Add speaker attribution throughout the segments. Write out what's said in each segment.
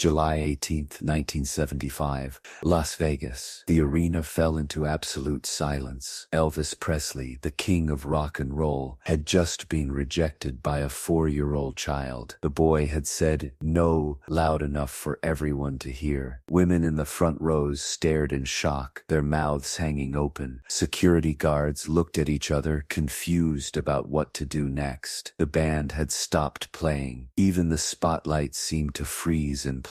Speaker 1: July 18, 1975, Las Vegas. The arena fell into absolute silence. Elvis Presley, the king of rock and roll, had just been rejected by a 4-year-old child. The boy had said no loud enough for everyone to hear. Women in the front rows stared in shock, their mouths hanging open. Security guards looked at each other, confused about what to do next. The band had stopped playing. Even the spotlight seemed to freeze in place.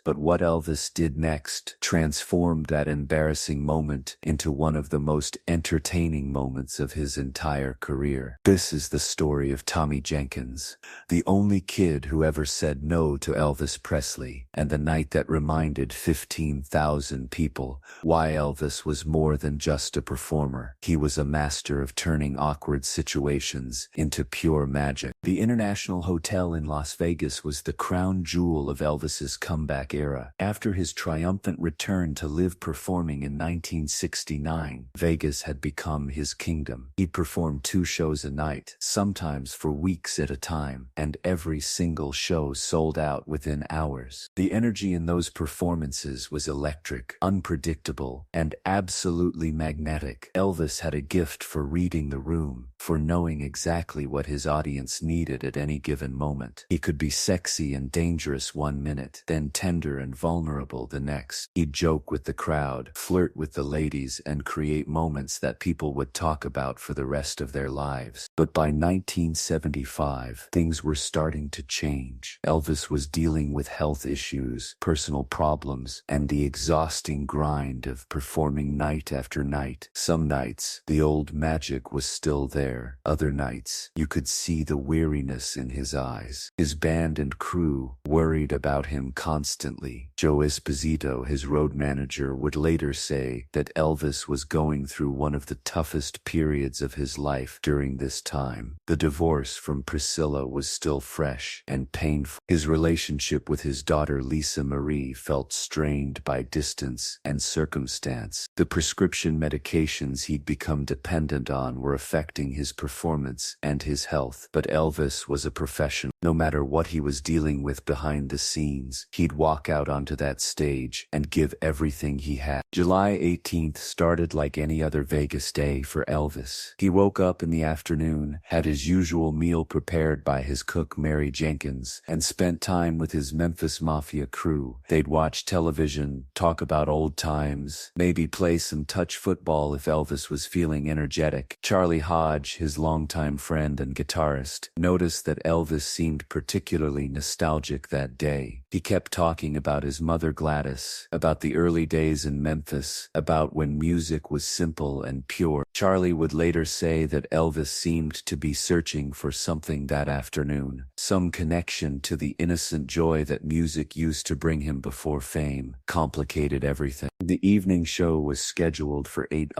Speaker 1: But what Elvis did next transformed that embarrassing moment into one of the most entertaining moments of his entire career. This is the story of Tommy Jenkins, the only kid who ever said no to Elvis Presley, and the night that reminded 15,000 people why Elvis was more than just a performer. He was a master of turning awkward situations into pure magic. The International Hotel in Las Vegas was the crown jewel of Elvis's comeback era. After his triumphant return to live performing in 1969, Vegas had become his kingdom. He performed 2 shows a night, sometimes for weeks at a time, and every single show sold out within hours. The energy in those performances was electric, unpredictable, and absolutely magnetic. Elvis had a gift for reading the room, for knowing exactly what his audience needed at any given moment. He could be sexy and dangerous one minute, then tender and vulnerable the next. He'd joke with the crowd, flirt with the ladies, and create moments that people would talk about for the rest of their lives. But by 1975, things were starting to change. Elvis was dealing with health issues, personal problems, and the exhausting grind of performing night after night. Some nights, the old magic was still there. Other nights, you could see the weariness in his eyes. His band and crew worried about him constantly. Joe Esposito, his road manager, would later say that Elvis was going through one of the toughest periods of his life during this time. The divorce from Priscilla was still fresh and painful. His relationship with his daughter Lisa Marie felt strained by distance and circumstance. The prescription medications he'd become dependent on were affecting his performance and his health. But Elvis was a professional. No matter what he was dealing with behind the scenes, he'd walk out onto that stage and give everything he had. July 18th started like any other Vegas day for Elvis. He woke up in the afternoon, had his usual meal prepared by his cook Mary Jenkins, and spent time with his Memphis Mafia crew. They'd watch television, talk about old times, maybe play some touch football if Elvis was feeling energetic. Charlie Hodge, his longtime friend and guitarist, noticed that Elvis seemed particularly nostalgic that day. He kept talking about his mother Gladys, about the early days in Memphis, about when music was simple and pure. Charlie would later say that Elvis seemed to be searching for something that afternoon, some connection to the innocent joy that music used to bring him before fame complicated everything. The evening show was scheduled for 8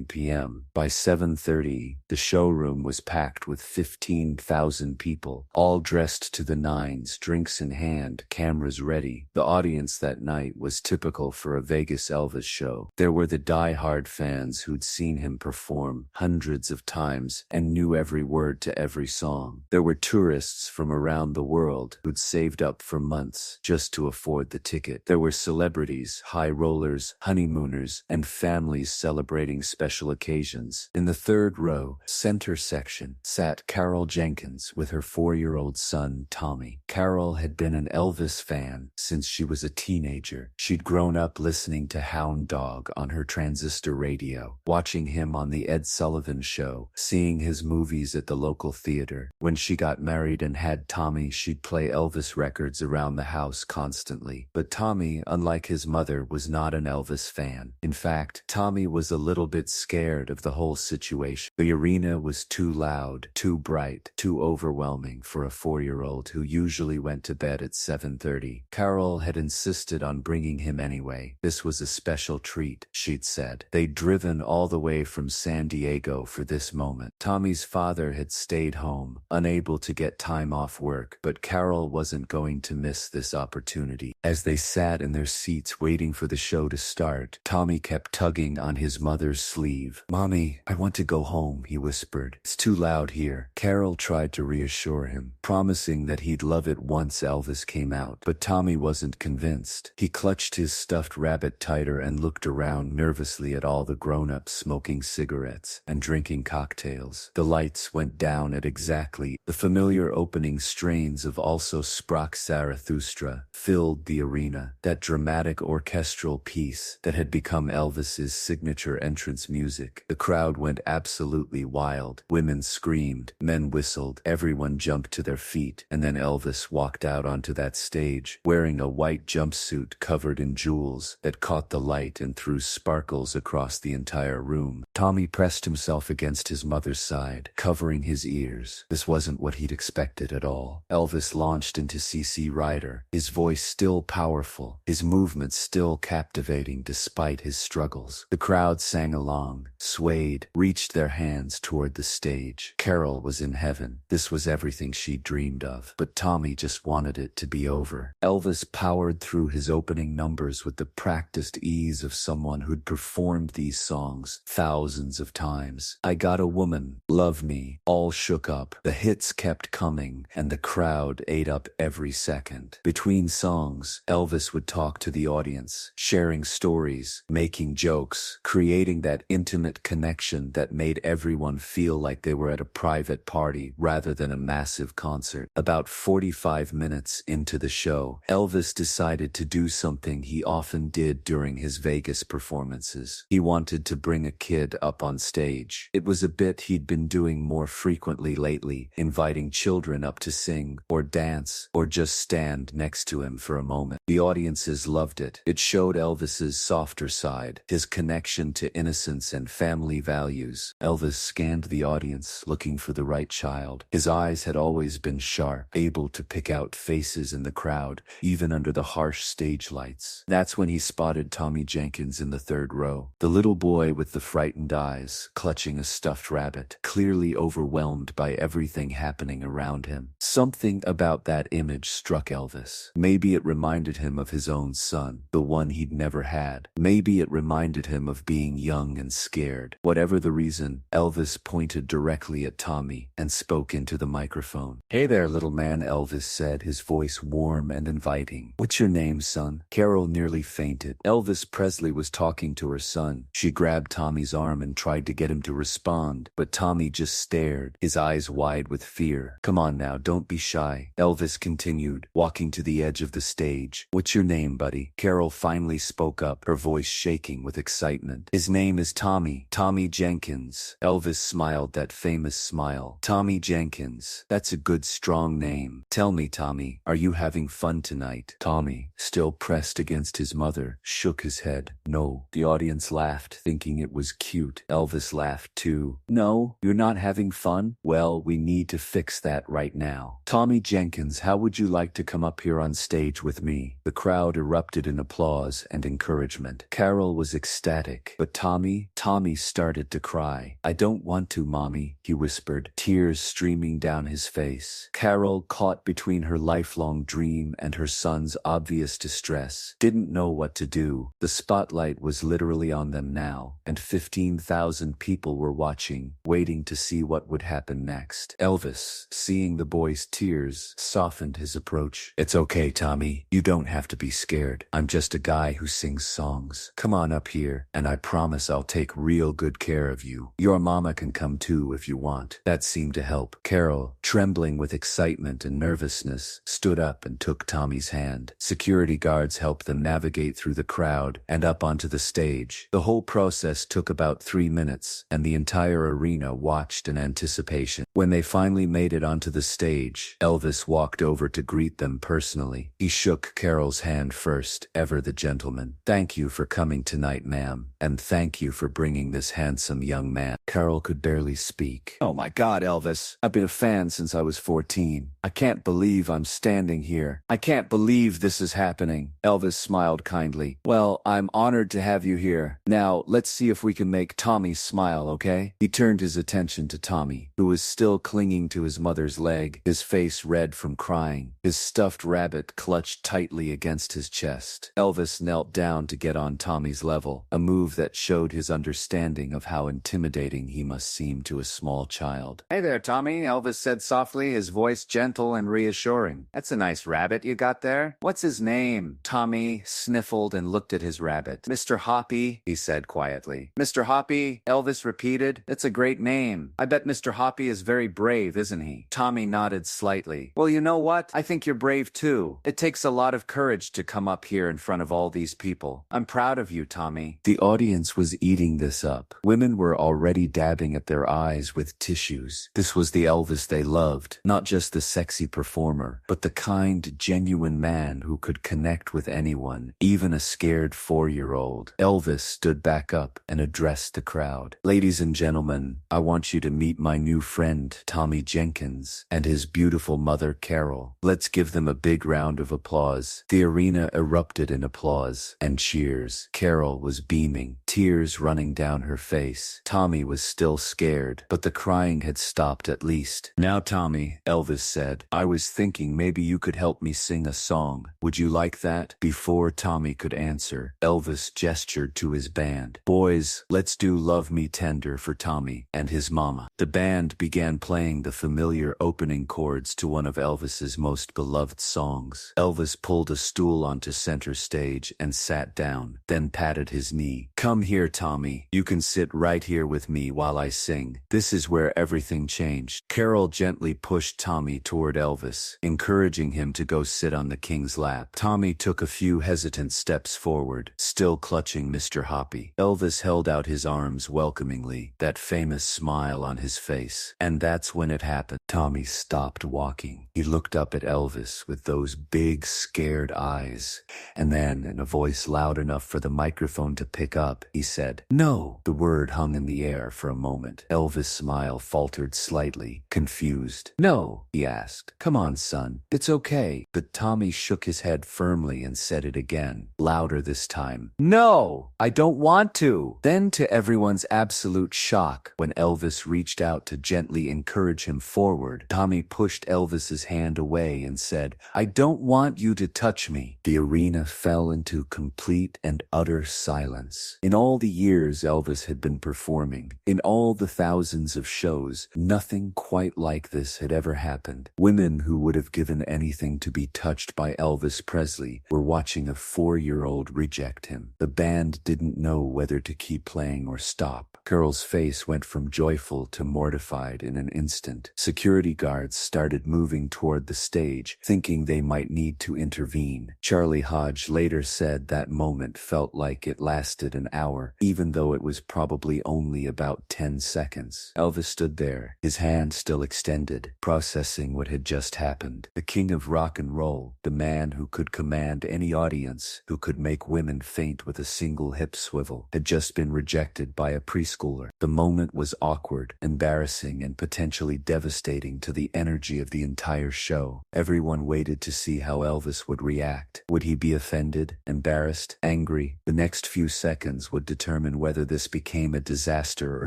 Speaker 1: p.m. By 7:30, the showroom was packed with 15,000 people, all dressed to the nines, drinks in hand, cameras ready. The audience that night was typical for a Vegas Elvis show. There were the die-hard fans who'd seen him perform hundreds of times and knew every word to every song. There were tourists from around the world who'd saved up for months just to afford the ticket. There were celebrities, high rollers, honeymooners, and families celebrating special occasions. In the third row, center section, sat Carol Jenkins with her 4-year-old son, Tommy. Carol had been an Elvis fan since she was a teenager. She'd grown up listening to Hound Dog on her transistor radio, watching him on the Ed Sullivan Show, seeing his movies at the local theater. When she got married and had Tommy, she'd play Elvis records around the house constantly. But Tommy, unlike his mother, was not an Elvis fan. In fact, Tommy was a little bit scared of the whole situation. The arena was too loud, too bright, too overwhelming for a 4-year-old who usually went to bed at 7:30. Carol had insisted on bringing him anyway. This was a special treat, she'd said. They'd driven all the way from San Diego for this moment. Tommy's father had stayed home, unable to get time off work, but Carol wasn't going to miss this opportunity. As they sat in their seats waiting for the show to start, Tommy kept tugging on his mother's sleeve. "Mommy, I want to go home," he whispered. "It's too loud here." Carol tried to reassure him, promising that he'd love it once Elvis came out. But But Tommy wasn't convinced. He clutched his stuffed rabbit tighter and looked around nervously at all the grown-ups smoking cigarettes and drinking cocktails. The lights went down at exactly the familiar opening strains of Also Sprach Zarathustra filled the arena, that dramatic orchestral piece that had become Elvis's signature entrance music. The crowd went absolutely wild. Women screamed, men whistled, everyone jumped to their feet, and then Elvis walked out onto that stage, wearing a white jumpsuit covered in jewels that caught the light and threw sparkles across the entire room. Tommy pressed himself against his mother's side, covering his ears. This wasn't what he'd expected at all. Elvis launched into CC Rider, his voice still powerful, his movements still captivating despite his struggles. The crowd sang along, swayed, reached their hands toward the stage. Carol was in heaven. This was everything she'd dreamed of. But Tommy just wanted it to be over. Elvis powered through his opening numbers with the practiced ease of someone who'd performed these songs thousands of times. I Got a Woman, Love Me, all shook up. The hits kept coming, and the crowd ate up every second. Between songs, Elvis would talk to the audience, sharing stories, making jokes, creating that intimate connection that made everyone feel like they were at a private party rather than a massive concert. About 45 minutes into the show, Elvis decided to do something he often did during his Vegas performances. He wanted to bring a kid up on stage. It was a bit he'd been doing more frequently lately, inviting children up to sing, or dance, or just stand next to him for a moment. The audiences loved it. It showed Elvis's softer side, his connection to innocence and family values. Elvis scanned the audience, looking for the right child. His eyes had always been sharp, able to pick out faces in the crowd, even under the harsh stage lights. That's when he spotted Tommy Jenkins in the third row, the little boy with the frightened eyes, clutching a stuffed rabbit, clearly overwhelmed by everything happening around him. Something about that image struck Elvis. Maybe it reminded him of his own son, the one he'd never had. Maybe it reminded him of being young and scared. Whatever the reason, Elvis pointed directly at Tommy and spoke into the microphone. "Hey there, little man," Elvis said, his voice warm and inviting. "What's your name, son?" Carol nearly fainted. Elvis Presley was talking to her son. She grabbed Tommy's arm and tried to get him to respond, but Tommy just stared, his eyes wide with fear. "Come on now, don't be shy," Elvis continued, walking to the edge of the stage. "What's your name, buddy?" Carol finally spoke up, her voice shaking with excitement. "His name is Tommy. Tommy Jenkins." Elvis smiled that famous smile. "Tommy Jenkins. That's a good strong name. Tell me, Tommy, are you having fun tonight?" Tommy, still pressed against his mother, shook his head. "No." The audience laughed, thinking it was cute. Elvis laughed too. "No, you're not having fun? Well, we need to fix that right now. Tommy Jenkins, how would you like to come up here on stage with me?" The crowd erupted in applause and encouragement. Carol was ecstatic, but Tommy started to cry. "I don't want to, Mommy," he whispered, tears streaming down his face. Carol, caught between her lifelong dream and her son's obvious distress, didn't know what to do. The spotlight was literally on them now, and 15,000 people were watching, waiting to see what would happen next. Elvis, seeing the boy's tears, softened his approach. "It's okay, Tommy. You don't have to be scared. I'm just a guy who sings songs. Come on up here, and I promise I'll take real good care of you. Your mama can come too if you want." That seemed to help. Carol, trembling with excitement and nervousness, stood up and took Tommy's hand. Security guards helped them navigate through the crowd and up onto the stage. The whole process took about 3 minutes, and the entire arena watched in anticipation. When they finally made it onto the stage, Elvis walked over to greet them personally. He shook Carol's hand first, ever the gentleman. "Thank you for coming tonight, ma'am, and thank you for bringing this handsome young man." Carol could barely speak. "Oh my God, Elvis. I've been a fan since I was 14. I can't believe I'm standing here. I can't believe this is happening." Elvis smiled kindly. "Well, I'm honored to have you here. Now, let's see if we can make Tommy smile, okay?" He turned his attention to Tommy, who was still clinging to his mother's leg, his face red from crying, his stuffed rabbit clutched tightly against his chest. Elvis knelt down to get on Tommy's level, a move that showed his understanding of how intimidating he must seem to a small child. "Hey there, Tommy," Elvis said softly, his voice gentle and reassuring. "That's a nice rabbit rabbit you got there? What's his name? Tommy sniffled and looked at his rabbit. Mr. Hoppy, he said quietly. Mr. Hoppy, Elvis repeated. It's a great name. I bet Mr. Hoppy is very brave, isn't he? Tommy nodded slightly. Well, you know what? I think you're brave too. It takes a lot of courage to come up here in front of all these people. I'm proud of you, Tommy. The audience was eating this up. Women were already dabbing at their eyes with tissues. This was the Elvis they loved, not just the sexy performer, but the kind, genuine man who could connect with anyone, even a scared 4-year-old. Elvis stood back up and addressed the crowd. Ladies and gentlemen, I want you to meet my new friend, Tommy Jenkins, and his beautiful mother, Carol. Let's give them a big round of applause. The arena erupted in applause and cheers. Carol was beaming, tears running down her face. Tommy was still scared, but the crying had stopped at least. Now, Tommy, Elvis said, I was thinking maybe you could help me sing a song. Would you like that? Before Tommy could answer, Elvis gestured to his band. Boys, let's do Love Me Tender for Tommy and his mama. The band began playing the familiar opening chords to one of Elvis's most beloved songs. Elvis pulled a stool onto center stage and sat down, then patted his knee. Come here, Tommy. You can sit right here with me while I sing. This is where everything changed. Carol gently pushed Tommy toward Elvis, encouraging him to go sit on the king's lap. Tommy took a few hesitant steps forward, still clutching Mr. Hoppy. Elvis held out his arms welcomingly, that famous smile on his face. And that's when it happened. Tommy stopped walking. He looked up at Elvis with those big, scared eyes. And then, in a voice loud enough for the microphone to pick up, he said, "No." The word hung in the air for a moment. Elvis' smile faltered slightly, confused. "No," he asked. "Come on, son. It's okay." But Tommy shook his head firmly and said it again, louder this time. "No, I don't want to." Then, to everyone's absolute shock, when Elvis reached out to gently encourage him forward, Tommy pushed Elvis's hand away and said, "I don't want you to touch me." The arena fell into complete and utter silence. In all the years Elvis had been performing, in all the thousands of shows, nothing quite like this had ever happened. Women who would have given anything to be touched by Elvis Presley were watching a 4-year-old reject him. The band didn't know whether to keep playing or stop. Carol's face went from joyful to mortified in an instant. Security guards started moving toward the stage, thinking they might need to intervene. Charlie Hodge later said that moment felt like it lasted an hour, even though it was probably only about 10 seconds. Elvis stood there, his hand still extended, processing what had just happened. The king of rock and roll, the man who could command any audience, who could make women faint with a single hip swivel, had just been rejected by a preschooler. The moment was awkward, embarrassing, and potentially devastating to the energy of the entire show. Everyone waited to see how Elvis would react. Would he be offended, embarrassed, angry? The next few seconds would determine whether this became a disaster or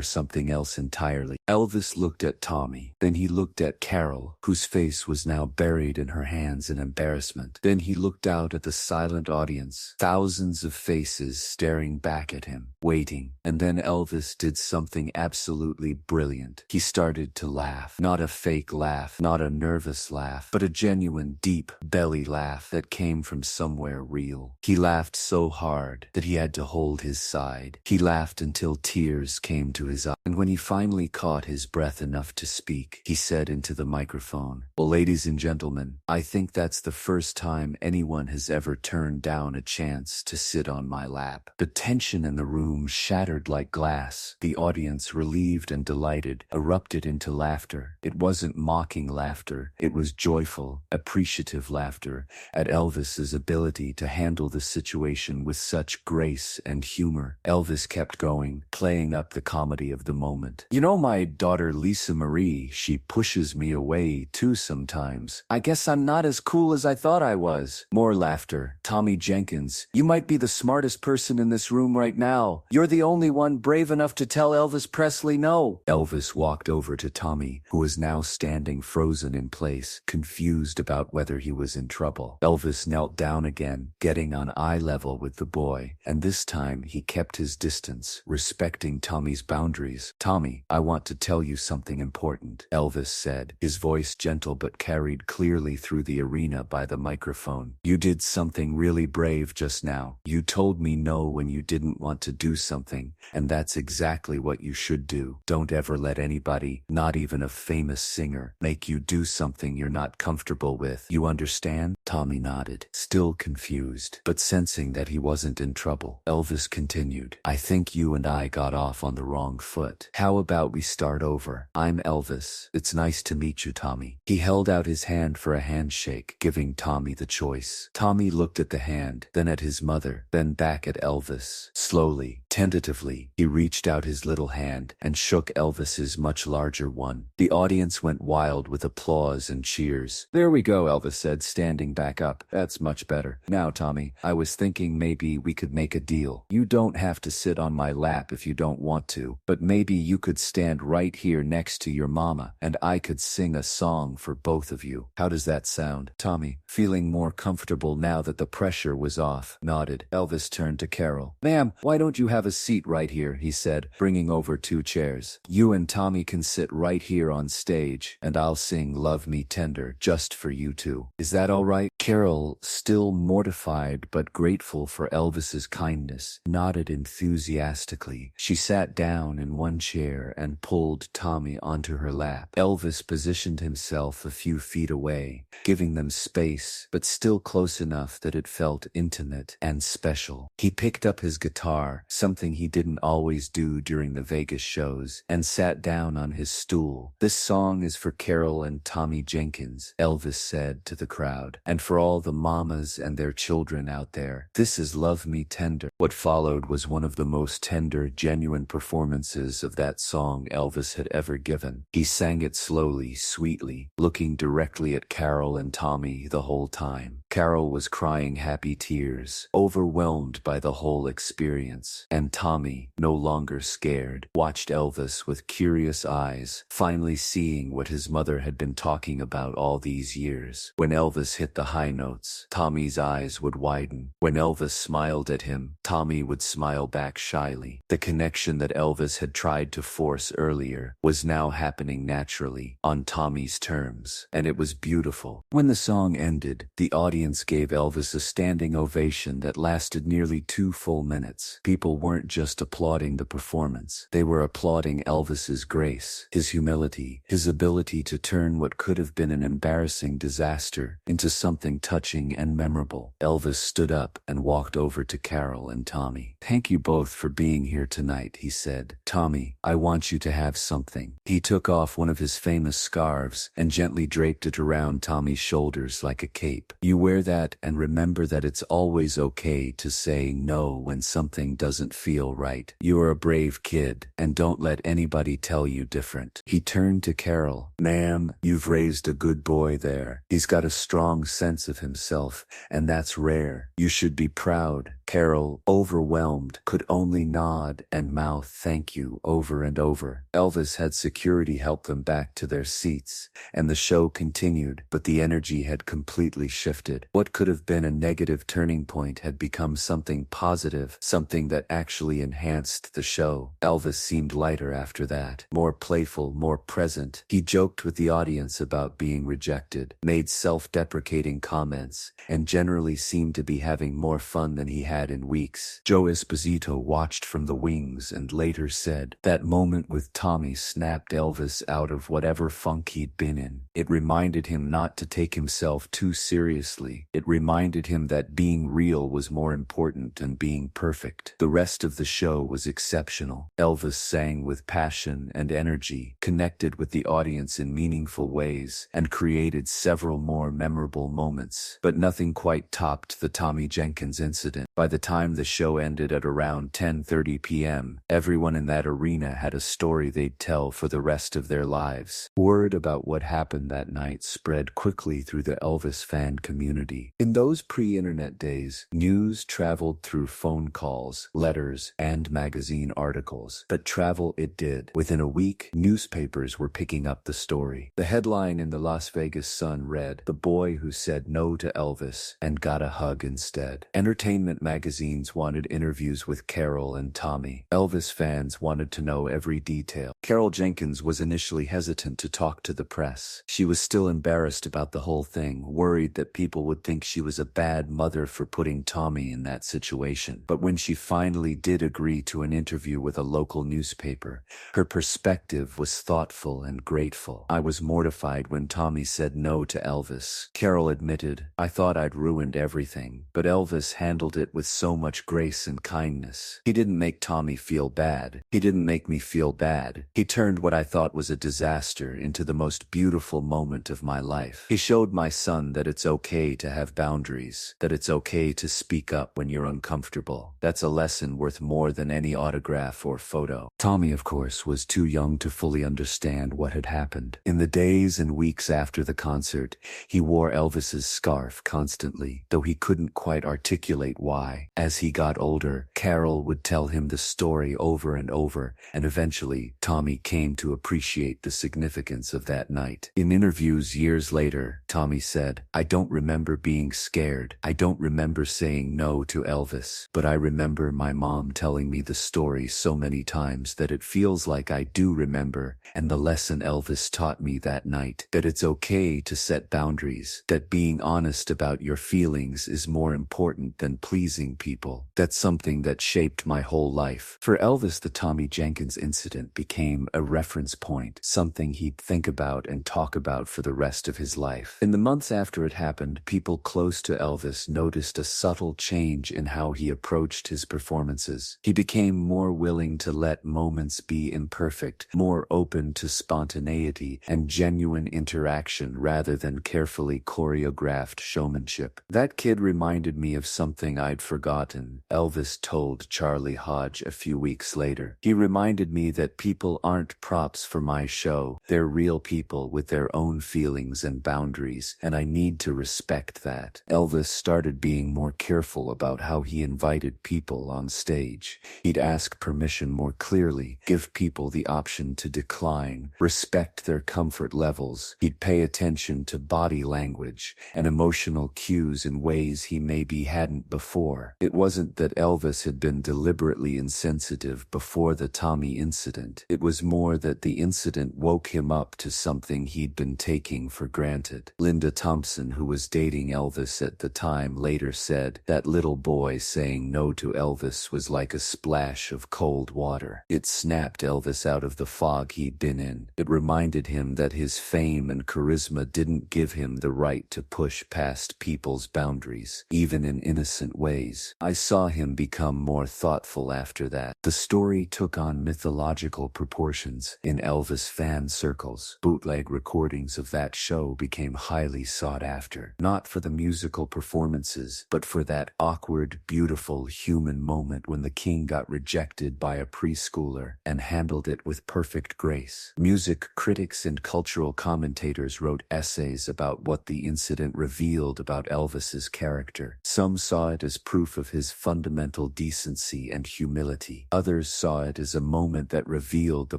Speaker 1: something else entirely. Elvis looked at Tommy. Then he looked at Carol, whose face was now buried in her hands in embarrassment. Then he looked out at the silent audience, thousands of faces staring back at him, waiting. And then Elvis did something absolutely brilliant. He started to laugh. Not a fake laugh, not a nervous laugh, but a genuine, deep belly laugh that came from somewhere real. He laughed so hard that he had to hold his side. He laughed until tears came to his eyes. And when he finally caught his breath enough to speak, he said into the microphone, "Well, ladies and gentlemen, I think that's the first time anyone has ever turned down a chance to sit on my lap." The tension in the room shattered like glass. The audience, relieved and delighted, erupted into laughter. It wasn't mocking laughter. It was joyful, appreciative laughter at Elvis's ability to handle the situation with such grace and humor. Elvis kept going, playing up the comedy of the moment. "You know my daughter Lisa Marie, she pushes me away too sometimes. I guess I'm not as cool as I thought I was." More laughter. "Tommy Jenkins, you might be the smartest person in this room right now. You're the only one brave enough to tell Elvis Presley no." Elvis walked over to Tommy, who was now standing frozen in place, confused about whether he was in trouble. Elvis knelt down again, getting on eye level with the boy, and this time he kept his distance, respecting Tommy's boundaries. "Tommy, I want to tell you something important," Elvis said, his voice gentle but carried clearly through the arena by the microphone. "You did something really brave just now. You told me no when you didn't want to do something, and that's exactly what you should do. Don't ever let anybody, not even a famous singer, make you do something you're not comfortable with. You understand?" Tommy nodded, still confused, but sensing that he wasn't in trouble. Elvis continued, "I think you and I got off on the wrong foot. How about we start over? I'm Elvis. It's nice to meet you, Tommy." He held out his hand for a handshake, giving Tommy the choice. Tommy looked at the hand, then at his mother, then back at Elvis. Slowly, tentatively, he reached out his little hand and shook Elvis's much larger one. The audience went wild with applause and cheers. "There we go," Elvis said, standing back up. "That's much better. Now, Tommy, I was thinking maybe we could make a deal. You don't have to sit on my lap if you don't want to, but maybe you could stand right here next to your mama, and I could sing a song for both of you. How does that sound?" Tommy, feeling more comfortable now that the pressure was off, nodded. Elvis turned to Carol. "Ma'am, why don't you have a seat right here?" he said, bringing over 2 chairs. "You and Tommy can sit right here on stage, and I'll sing Love Me Tender just for you two. Is that all right?" Carol, still mortified but grateful for Elvis's kindness, nodded enthusiastically. She sat down in one chair and pulled Tommy onto her lap. Elvis positioned himself a few feet away, giving them space, but still close enough that it felt intimate and special. He picked up his guitar, something he didn't always do during the Vegas shows, and sat down on his stool. "This song is for Carol and Tommy Jenkins," Elvis said to the crowd, "and for all the mamas and their children out there. This is Love Me Tender." What followed was one of the most tender, genuine performances of that song Elvis had ever given. He sang it slowly, sweetly, looking directly at Carol and Tommy the whole time. Carol was crying happy tears, overwhelmed by the whole experience, and Tommy, no longer scared, watched Elvis with curious eyes, finally seeing what his mother had been talking about all these years. When Elvis hit the high notes, Tommy's eyes would widen. When Elvis smiled at him, Tommy would smile back shyly. The connection that Elvis had tried to force earlier was now happening naturally, on Tommy's terms, and it was beautiful. When the song ended, the audience gave Elvis a standing ovation that lasted nearly 2 full minutes. People weren't just applauding the performance. They were applauding Elvis's grace, his humility, his ability to turn what could have been an embarrassing disaster into something touching and memorable. Elvis stood up and walked over to Carol and Tommy. "Thank you both for being here tonight," he said. "Tommy, I want you to have something." He took off one of his famous scarves and gently draped it around Tommy's shoulders like a cape. "You wear that and remember that it's always okay to say no when something doesn't feel right. You're a brave kid, and don't let anybody tell you different." He turned to Carol. "Ma'am, you've raised a good boy there. He's got a strong sense of himself, and that's rare. You should be proud." Carol, overwhelmed, could only nod and mouth "thank you" over and over. Elvis had security help them back to their seats, and the show continued, but the energy had completely shifted. What could have been a negative turning point had become something positive, something that actually enhanced the show. Elvis seemed lighter after that, more playful, more present. He joked with the audience about being rejected, made self-deprecating comments, and generally seemed to be having more fun than he had in weeks. Joe Esposito watched from the wings and later said, "That moment with Tommy snapped Elvis out of whatever funk he'd been in. It reminded him not to take himself too seriously. It reminded him that being real was more important than being perfect." The rest of the show was exceptional. Elvis sang with passion and energy, connected with the audience in meaningful ways, and created several more memorable moments. But nothing quite topped the Tommy Jenkins incident. By the time the show ended at around 10:30 p.m., everyone in that arena had a story they'd tell for the rest of their lives. Word about what happened that night spread quickly through the Elvis fan community. In those pre-internet days, news traveled through phone calls, letters, and magazine articles. But travel it did. Within a week, newspapers were picking up the story. The headline in the Las Vegas Sun read, "The boy who said no to Elvis and got a hug instead." Entertainment magazines wanted interviews with Carol and Tommy. Elvis fans wanted to know every detail. Carol Jenkins was initially hesitant to talk to the press. She was still embarrassed about the whole thing, worried that people would think she was a bad mother for putting Tommy in that situation. But when she finally did agree to an interview with a local newspaper, her perspective was thoughtful and grateful. "I was mortified when Tommy said no to Elvis," Carol admitted. "I thought I'd ruined everything, but Elvis handled it with so much grace and kindness. He didn't make Tommy feel bad. He didn't make me feel bad. He turned what I thought was a disaster into the most beautiful moment of my life. He showed my son that it's okay to have boundaries, that it's okay to speak up when you're uncomfortable. That's a lesson worth more than any autograph or photo." Tommy, of course, was too young to fully understand what had happened. In the days and weeks after the concert, he wore Elvis's scarf constantly, though he couldn't quite articulate why. As he got older, Carol would tell him the story over and over, and eventually, Tommy came to appreciate the significance of that night. In interviews years later, Tommy said, "I don't remember being scared. I don't remember saying no to Elvis, but I remember my mom telling me the story so many times that it feels like I do remember, and the lesson Elvis taught me that night, that it's okay to set boundaries, that being honest about your feelings is more important than pleasing people. That's something that shaped my whole life." For Elvis, the Tommy Jenkins incident became a reference point, something he'd think about and talk about for the rest of his life. In the months after it happened, people close to Elvis noticed a subtle change in how he approached his performances. He became more willing to let moments be imperfect, more open to spontaneity and genuine interaction rather than carefully choreographed showmanship. "That kid reminded me of something I'd forgotten," Elvis told Charlie Hodge a few weeks later. "He reminded me that people aren't props for my show. They're real people with their own feelings and boundaries, and I need to respect that." Elvis started being more careful about how he invited people on stage. He'd ask permission more clearly, give people the option to decline, respect their comfort levels. He'd pay attention to body language and emotional cues in ways he maybe hadn't before. It wasn't that Elvis had been deliberately insensitive before the Tommy incident. It was more that the incident woke him up to something he'd been taking for granted. Linda Thompson, who was dating Elvis at the time, later said, "That little boy saying no to Elvis was like a splash of cold water. It snapped Elvis out of the fog he'd been in. It reminded him that his fame and charisma didn't give him the right to push past people's boundaries, even in innocent ways. I saw him become more thoughtful after that." The story took on mythological proportions in Elvis fan circles. Bootleg recordings of that show became highly sought after, not for the musical performances, but for that awkward, beautiful human moment when the king got rejected by a preschooler and handled it with perfect grace. Music critics and cultural commentators wrote essays about what the incident revealed about Elvis's character. Some saw it as proof of his fundamental decency and humility. Others saw it as a moment that revealed the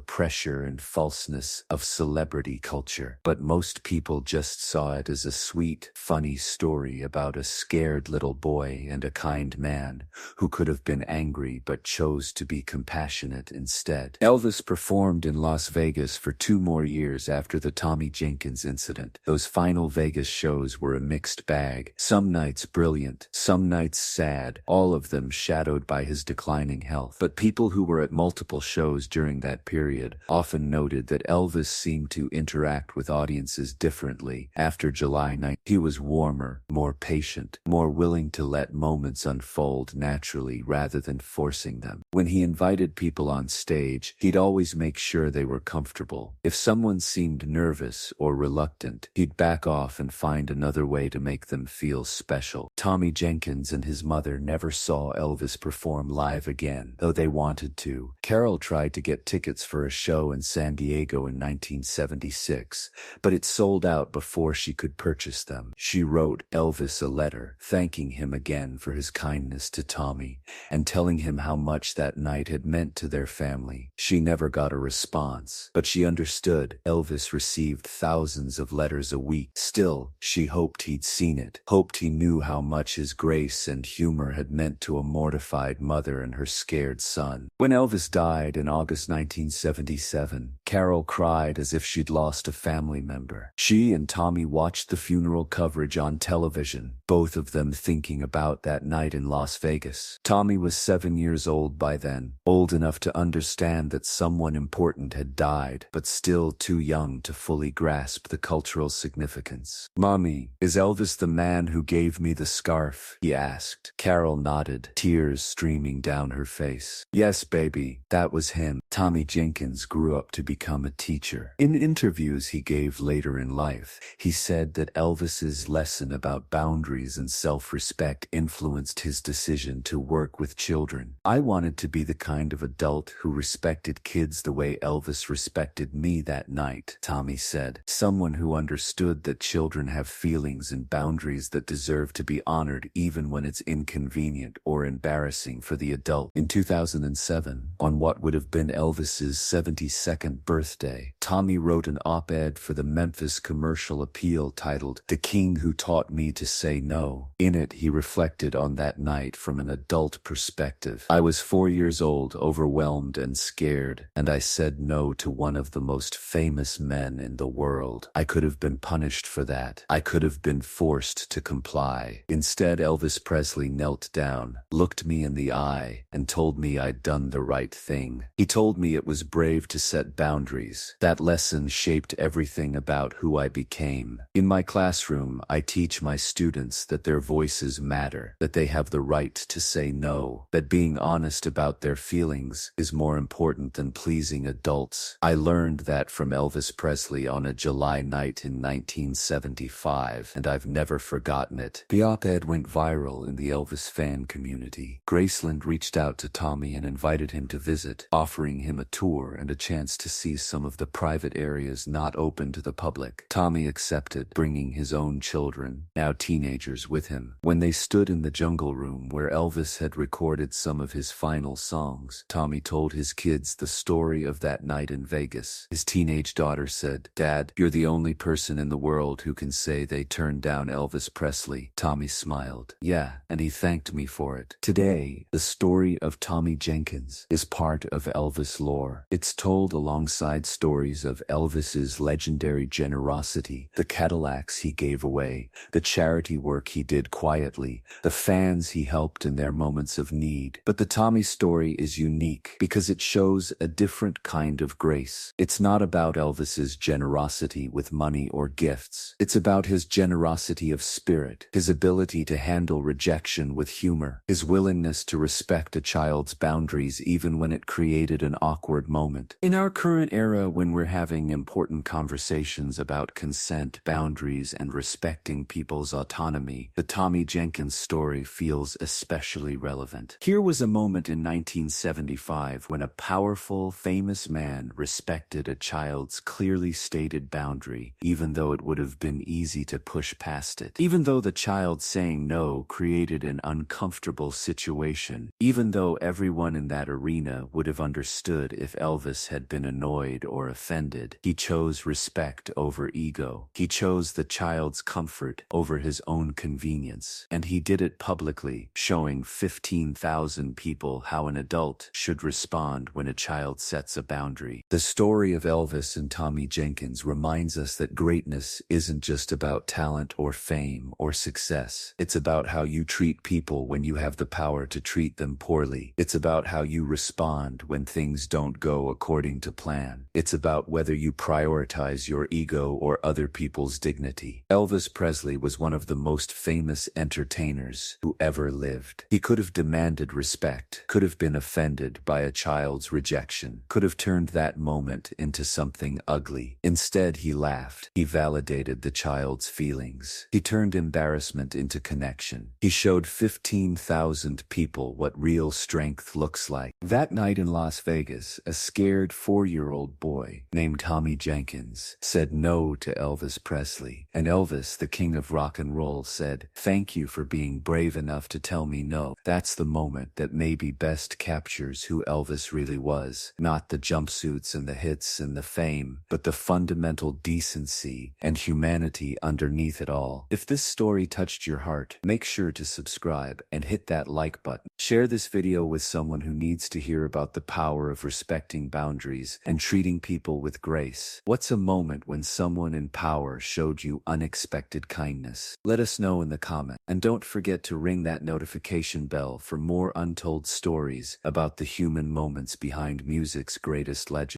Speaker 1: pressure and falseness of celebrity culture. But most people just saw it as a sweet, funny story about a scared little boy and a kind man who could have been angry but chose to be compassionate instead. Elvis performed in Las Vegas for 2 more years after the Tommy Jenkins incident. Those final Vegas shows were a mixed bag. Some nights brilliant, some nights sad, all of them shadowed by his declining health. But people who were at multiple shows during that period often noted that Elvis seemed to interact with audiences differently. After July 9th, he was warmer, more patient, more willing to let moments unfold naturally rather than forcing them. When he invited people on stage, he'd always make sure they were comfortable. If someone seemed nervous or reluctant, he'd back off and find another way to make them feel special. Tommy Jenkins and his mother never saw Elvis perform live again, though they wanted to. Carol tried to get tickets for a show in San Diego in 1976, but it sold out before she could purchase them. She wrote Elvis a letter, thanking him again for his kindness to Tommy, and telling him how much that night had meant to their family. She never got a response, but she understood. Elvis received thousands of letters a week. Still, she hoped he'd seen it, hoped he knew how much his grace and humor had meant to a mortified mother and her scared son. When Elvis died in August 1977, Carol cried as if she'd lost a family member. She and Tommy watched the funeral coverage on television, both of them thinking about that night in Las Vegas. Tommy was 7 years old by then, old enough to understand that someone important had died, but still too young to fully grasp the cultural significance. "Mommy, is Elvis the man who gave me the scarf?" he asked. Carol nodded, tears streaming down her face. "Yes, baby, that was him." Tommy Jenkins grew up to become a teacher. In interviews he gave later in life, he said that Elvis's lesson about boundaries and self-respect influenced his decision to work with children. "I wanted to be the kind of adult who respected kids the way Elvis respected me that night," Tommy said. "Someone who understood that children have feelings and boundaries that deserve to be honored even when it's inconvenient or embarrassing for the adult." In 2007, on what would have been Elvis's 72nd birthday, Tommy wrote an op-ed for the Memphis Commercial Appeal titled "The King Who Taught Me to Say No." In it, he reflected on that night from an adult perspective. "I was 4 years old, overwhelmed and scared, and I said no to one of the most famous men in the world. I could have been punished for that. I could have been forced to comply. Instead, Elvis Presley knelt down, looked me in the eye, and told me I'd done the right thing. He told me it was brave to set boundaries. That lesson shaped everything about who I became. In my classroom, I teach my students that their voices matter, that they have the right to say no, that being honest about their feelings is more important than pleasing adults. I learned that from Elvis Presley on a July night in 1975, and I've never forgotten it." The op-ed went viral in the Elvis fan community. Graceland reached out to Tommy and invited him to visit, offering him a tour and a chance to see some of the private areas not open to the public. Tommy accepted, bringing his own children, now teenagers, with him. When they stood in the jungle room where Elvis had recorded some of his final songs, Tommy told his kids the story of that night in Vegas. His teenage daughter said, "Dad, you're the only person in the world who can say they turned down Elvis Presley." Tommy smiled. "Yeah, and he thanked me for it." Today, the story of Tommy Jenkins is part of Elvis lore. It's told alongside stories of Elvis's legendary generosity, the Cadillacs he gave away, the charity work he did quietly, the fans he helped in their moments of need. But the Tommy story is unique because it shows a different kind of grace. It's not about Elvis's generosity with money or gifts. It's about his generosity of spirit, his ability to handle rejection with humor, his willingness to respect a child's boundaries even when it created an awkward moment. In our current era, when we're having important conversations about consent, boundaries, and respecting people's autonomy, the Tommy Jenkins story feels especially relevant. Here was a moment in 1975 when a powerful, famous man respected a child's clearly stated boundary, even though it would have been easy to push past it. Even though the child saying no created an uncomfortable situation. Even though everyone in that arena would have understood if Elvis had been annoyed or offended. He chose respect over ego. He chose the child's comfort over his own convenience. And he did it publicly, showing 15,000 people how an adult should respond when a child sets a boundary. The story of Elvis and Tommy Jenkins reminds us that greatness isn't just about talent or fame or success. It's about how you treat people when you have the power to treat them poorly. It's about how you respond when things don't go according to plan. It's about whether you prioritize your ego or other people's dignity. Elvis Presley was one of the most famous entertainers who ever lived. He could have demanded respect, could have been offended by a child's rejection, could have turned that moment into something ugly. Instead, he laughed. He validated the child's feelings. He turned embarrassment into connection. He showed showed 15,000 people what real strength looks like. That night in Las Vegas, a scared 4-year-old boy named Tommy Jenkins said no to Elvis Presley, and Elvis, the king of rock and roll, said, "Thank you for being brave enough to tell me no." That's the moment that maybe best captures who Elvis really was. Not the jumpsuits and the hits and the fame, but the fundamental decency and humanity underneath it all. If this story touched your heart, make sure to subscribe and hit that like button. Share this video with someone who needs to hear about the power of respecting boundaries and treating people with grace. What's a moment when someone in power showed you unexpected kindness? Let us know in the comment. And don't forget to ring that notification bell for more untold stories about the human moments behind music's greatest legends.